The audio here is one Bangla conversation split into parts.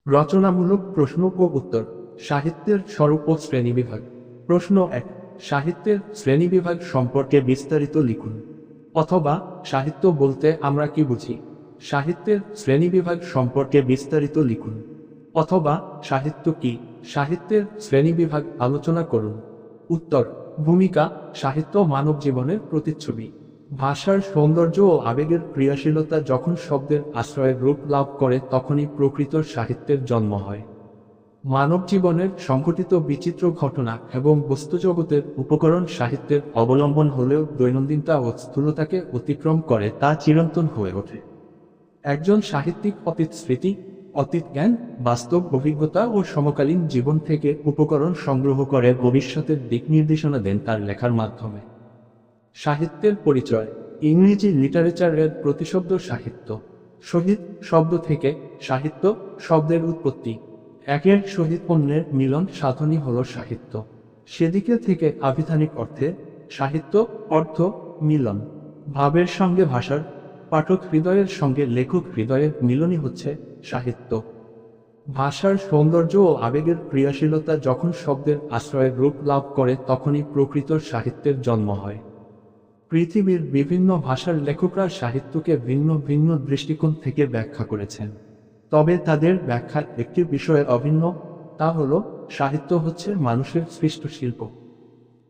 রচনামূলক প্রশ্ন ও উত্তর। সাহিত্যের স্বরূপ ও শ্রেণীবিভাগ। প্রশ্ন ১। সাহিত্যের শ্রেণীবিভাগ সম্পর্কে বিস্তারিত লিখুন। অথবা সাহিত্য বলতে আমরা কি বুঝি? সাহিত্যের শ্রেণীবিভাগ সম্পর্কে বিস্তারিত লিখুন। অথবা সাহিত্য কি? সাহিত্যের শ্রেণীবিভাগ আলোচনা করুন। উত্তর। ভূমিকা। সাহিত্য মানব জীবনের প্রতিচ্ছবি। ভাষার সৌন্দর্য ও আবেগের ক্রিয়াশীলতা যখন শব্দের আশ্রয়ে রূপ লাভ করে তখনই প্রকৃত সাহিত্যের জন্ম হয়। মানব জীবনের সংঘটিত বিচিত্র ঘটনা এবং বস্তুজগতের উপকরণ সাহিত্যের অবলম্বন হলেও দৈনন্দিনতা ও স্থূলতাকে অতিক্রম করে তা চিরন্তন হয়ে ওঠে। একজন সাহিত্যিক অতীত স্মৃতি, অতীত জ্ঞান, বাস্তব অভিজ্ঞতা ও সমকালীন জীবন থেকে উপকরণ সংগ্রহ করে ভবিষ্যতের দিক নির্দেশনা দেন তার লেখার মাধ্যমে। সাহিত্যের পরিচয়। ইংরেজি লিটারেচারের প্রতিশব্দ সাহিত্য। শহীদ শব্দ থেকে সাহিত্য শব্দের উৎপত্তি। একের সহিত অন্যের মিলন সাধনই হল সাহিত্য। সেদিকে থেকে আভিধানিক অর্থে সাহিত্য অর্থ মিলন। ভাবের সঙ্গে ভাষার, পাঠক হৃদয়ের সঙ্গে লেখক হৃদয়ের মিলনই হচ্ছে সাহিত্য। ভাষার সৌন্দর্য ও আবেগের ক্রিয়াশীলতা যখন শব্দের আশ্রয়ে রূপ লাভ করে তখনই প্রকৃত সাহিত্যের জন্ম হয়। পৃথিবীর বিভিন্ন ভাষার লেখকরা সাহিত্যকে ভিন্ন ভিন্ন দৃষ্টিকোণ থেকে ব্যাখ্যা করেছেন। তবে তাদের ব্যাখ্যার একটি বিষয়ে অভিন্ন, তা হল সাহিত্য হচ্ছে মানুষের সৃষ্ট শিল্প।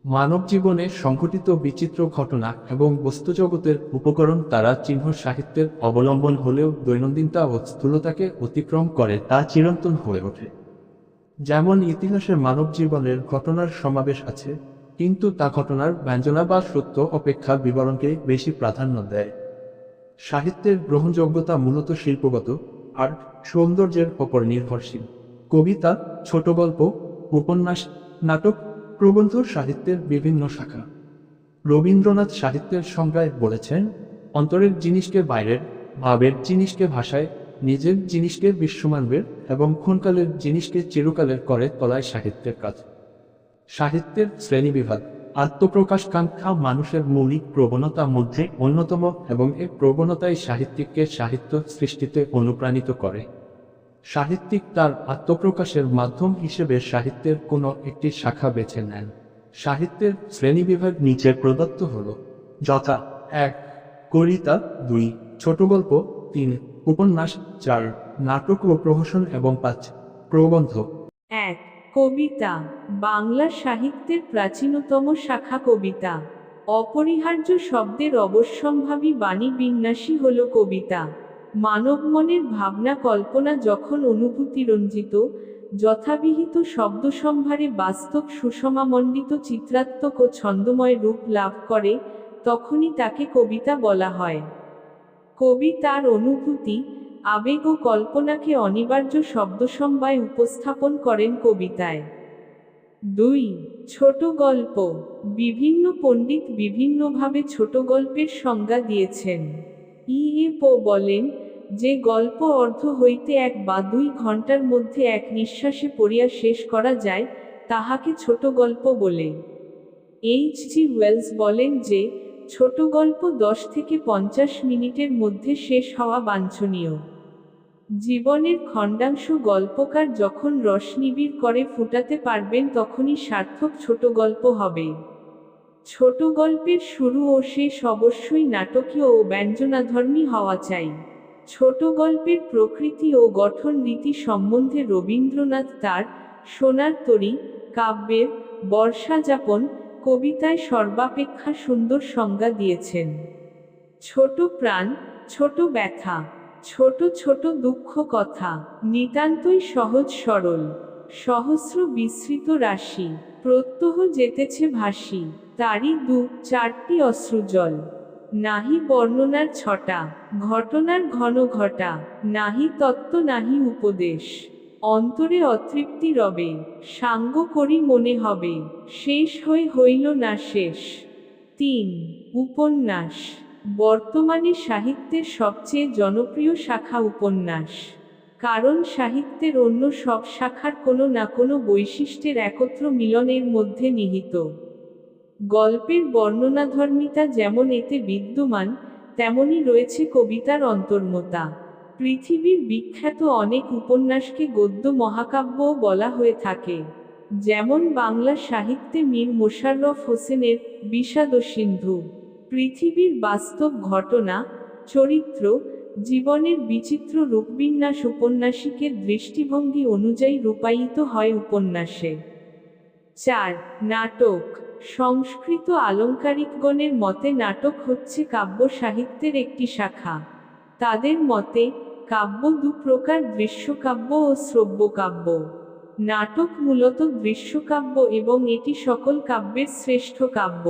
মানব জীবনে সংঘটিত বিচিত্র ঘটনা এবং বস্তুজগতের উপকরণ তারা চিহ্ন সাহিত্যের অবলম্বন হলেও দৈনন্দিনতা ও স্থূলতাকে অতিক্রম করে তা চিরন্তন হয়ে ওঠে। যেমন ইতিহাসে মানব জীবনের ঘটনার সমাবেশ আছে, কিন্তু তা ঘটনার ব্যঞ্জনা বা সত্য অপেক্ষা বিবরণকে বেশি প্রাধান্য দেয়। সাহিত্যের গ্রহণযোগ্যতা মূলত শিল্পগত আর সৌন্দর্যের ওপর নির্ভরশীল। কবিতা, ছোট গল্প, উপন্যাস, নাটক, প্রবন্ধ সাহিত্যের বিভিন্ন শাখা। রবীন্দ্রনাথ সাহিত্যের সংজ্ঞায় বলেছেন, অন্তরের জিনিসকে বাইরের, ভাবের জিনিসকে ভাষায়, নিজের জিনিসকে বিশ্বমানবের এবং ক্ষণকালের জিনিসকে চিরকালের করে তোলায় সাহিত্যের কাজ। সাহিত্যের শ্রেণীবিভাগ। আত্মপ্রকাশকাঙ্ক্ষা মানুষের মৌলিক প্রবণতার মধ্যে অন্যতম এবং এই প্রবণতাই সাহিত্যিককে সাহিত্য সৃষ্টিতে অনুপ্রাণিত করে। সাহিত্যিক তার আত্মপ্রকাশের মাধ্যম হিসেবে সাহিত্যের কোনো একটি শাখা বেছে নেন। সাহিত্যের শ্রেণীবিভাগ নিচে প্রদত্ত হল, যথা: ১. কবিতা, ২. ছোট গল্প, ৩. উপন্যাস, ৪. নাটক ও প্রহসন এবং ৫. প্রবন্ধ। ১. কবিতা। বাংলা সাহিত্যের প্রাচীনতম শাখা কবিতা। অপরিহার্য শব্দের অবশ্যম্ভাবী বাণী বিন্যাসই হল কবিতা। মানব মনের ভাবনা কল্পনা যখন অনুভূতিরঞ্জিত, যথাবিহিত শব্দসম্ভারে বাস্তব সুষমামণ্ডিত চিত্রাত্মক ও ছন্দময় রূপ লাভ করে, তখনই তাকে কবিতা বলা হয়। কবি তার অনুভূতি, আবেগ ও কল্পনাকে অনিবার্য শব্দসম্ভায় উপস্থাপন করেন কবিতায়। ২. ছোট গল্প। বিভিন্ন পণ্ডিত বিভিন্নভাবে ছোট গল্পের সংজ্ঞা দিয়েছেন। পো বলেন, যে গল্প অর্ধ হইতে ১ বা ২ ঘণ্টার মধ্যে এক নিঃশ্বাসে পড়িয়া শেষ করা যায়, তাহাকে ছোট গল্প বলে। জি ওয়েলস বলেন যে, ছোট গল্প ১০ থেকে ৫০ মিনিটের মধ্যে শেষ হওয়া বাঞ্ছনীয়। জীবনের খণ্ডাংশ গল্পকার যখন রস নিবিড় করে ফুটাতে পারবেন তখনই সার্থক ছোট গল্প হবে। ছোট গল্পের শুরু ও শেষ অবশ্যই নাটকীয় ও ব্যঞ্জনাধর্মী হওয়া চাই। ছোট গল্পের প্রকৃতি ও গঠন রীতি সম্বন্ধে রবীন্দ্রনাথ তার সোনার তরী কাব্যের বর্ষাযাপন কবিতায় সর্বাপেক্ষা সুন্দর সংজ্ঞা দিয়েছেন। ছোট প্রাণ, ছোট ব্যথা, ছোট ছোট দুঃখ কথা, নিতান্তই সহজ সরল, সহস্র বিস্মৃত রাশি, প্রত্যহ যেতেছে ভাসি, তারই ২-৪টি অশ্রুজল। নাহি বর্ণনার ছটা, ঘটনার ঘন ঘটা, নাহি তত্ত্ব নাহি উপদেশ, অন্তরে অতৃপ্তি রবে, সাঙ্গ করি মনে হবে, শেষ হইল না শেষ। ৩. উপন্যাস। বর্তমানে সাহিত্যের সবচেয়ে জনপ্রিয় শাখা উপন্যাস। কারণ সাহিত্যের অন্য সব শাখার কোনো না কোনো বৈশিষ্ট্যের একত্র মিলনের মধ্যে নিহিত। গল্পের বর্ণনাধর্মিতা যেমন এতে বিদ্যমান, তেমনি রয়েছে কবিতার অন্তর্মতা। পৃথিবীর বিখ্যাত অনেক উপন্যাসকে গদ্য মহাকাব্যও বলা হয়ে থাকে, যেমন বাংলা সাহিত্যে মীর মোশাররফ হোসেনের বিষাদসিন্ধু। পৃথিবীর বাস্তব ঘটনা, চরিত্র, জীবনের বিচিত্র রূপবিন্যাস উপন্যাসিকের দৃষ্টিভঙ্গি অনুযায়ী রূপায়িত হয় উপন্যাসে। 4. নাটক। সংস্কৃত আলঙ্কারিকগণের মতে নাটক হচ্ছে কাব্য সাহিত্যের একটি শাখা। তাদের মতে কাব্য দু প্রকার: দৃশ্যকাব্য ও শ্রব্যকাব্য। নাটক মূলত দৃশ্যকাব্য এবং এটি সকল কাব্যের শ্রেষ্ঠ কাব্য।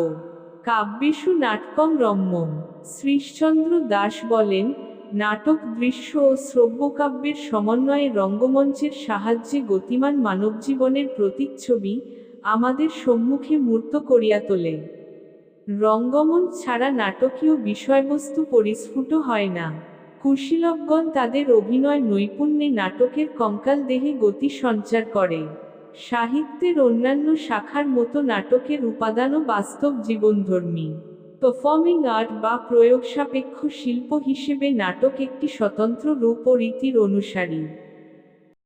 কাব্যেষু নাটকং রম্যম। শ্রীশচন্দ্র দাস বলেন, নাটক দৃশ্য ও শ্রব্যকাব্যের সমন্বয়ে রঙ্গমঞ্চের সাহায্যে গতিমান মানবজীবনের প্রতিচ্ছবি আমাদের সম্মুখে মূর্ত করিয়া তোলে। রঙ্গমঞ্চ ছাড়া নাটকীয় বিষয়বস্তু পরিস্ফুট হয় না। কুশীলবগণ তাদের অভিনয় নৈপুণ্যে নাটকের কঙ্কাল দেহে গতি সঞ্চার করে। সাহিত্যের অন্যান্য শাখার মতো নাটকের উপাদানও বাস্তব জীবনধর্মী। পারফর্মিং আর্ট বা প্রয়োগসাপেক্ষ শিল্প হিসেবে নাটক একটি স্বতন্ত্র রূপ ও রীতির অনুসারী।